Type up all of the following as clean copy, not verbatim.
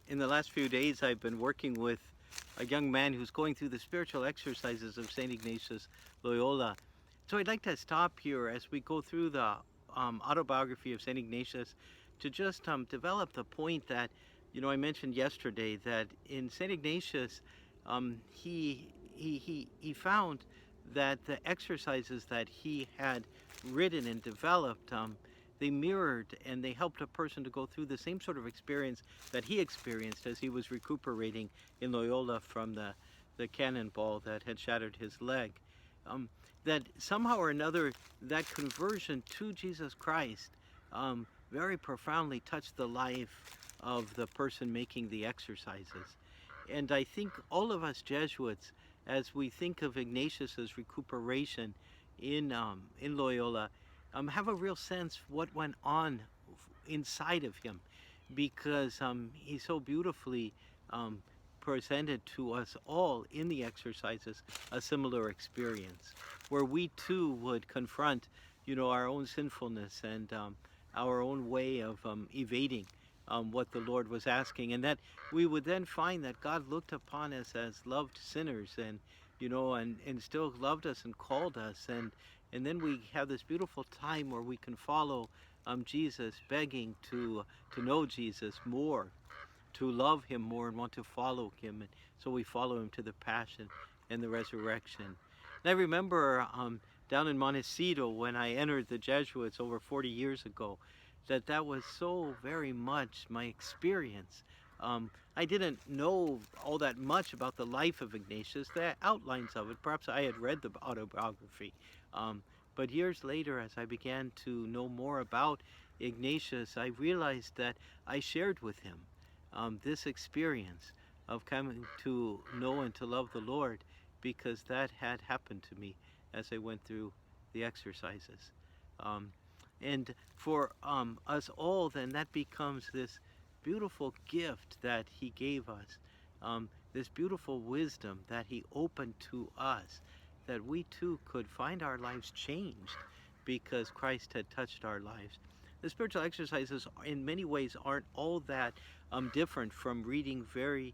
In the last few days, I've been working with a young man who's going through the spiritual exercises of St. Ignatius Loyola. So I'd like to stop here as we go through the autobiography of St. Ignatius to just develop the point that, I mentioned yesterday that in St. Ignatius, he found that the exercises that he had written and developed, they mirrored and they helped a person to go through the same sort of experience that he experienced as he was recuperating in Loyola from the cannonball that had shattered his leg. Um, that somehow or another, that conversion to Jesus Christ very profoundly touched the life of the person making the exercises. And I think all of us Jesuits, as we think of Ignatius's recuperation in Loyola, have a real sense what went on inside of him, because he so beautifully um, presented to us all in the exercises a similar experience, where we too would confront, our own sinfulness and our own way of evading what the Lord was asking, and that we would then find that God looked upon us as loved sinners, and and still loved us and called us, and then we have this beautiful time where we can follow Jesus, begging to know Jesus more, to love him more and want to follow him. And so we follow him to the passion and the resurrection. And I remember down in Montecito, when I entered the Jesuits over 40 years ago, that was so very much my experience. I didn't know all that much about the life of Ignatius, the outlines of it. Perhaps I had read the autobiography. But years later, as I began to know more about Ignatius, I realized that I shared with him this experience of coming to know and to love the Lord, because that had happened to me as I went through the exercises. Um, and for us all, then that becomes this beautiful gift that he gave us, this beautiful wisdom that he opened to us, that we too could find our lives changed because Christ had touched our lives. The spiritual exercises, in many ways, aren't all that different from reading very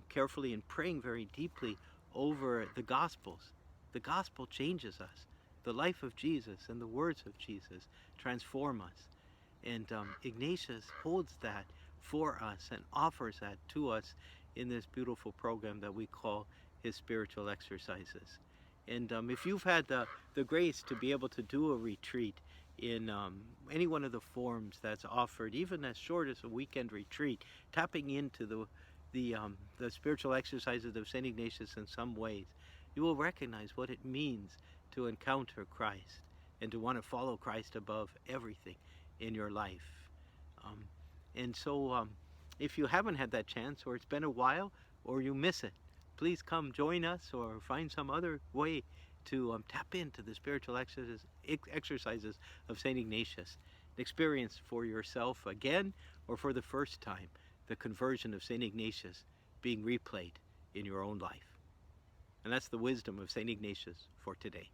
carefully and praying very deeply over the Gospels. The Gospel changes us. The life of Jesus and the words of Jesus transform us. And Ignatius holds that for us and offers that to us in this beautiful program that we call his spiritual exercises. And if you've had the grace to be able to do a retreat in any one of the forms that's offered, even as short as a weekend retreat, tapping into the spiritual exercises of St. Ignatius in some ways, you will recognize what it means to encounter Christ and to want to follow Christ above everything in your life. Um, and so if you haven't had that chance, or it's been a while, or you miss it, please come join us or find some other way to tap into the spiritual exercises of St. Ignatius. Experience for yourself again, or for the first time, the conversion of St. Ignatius being replayed in your own life. And that's the wisdom of St. Ignatius for today.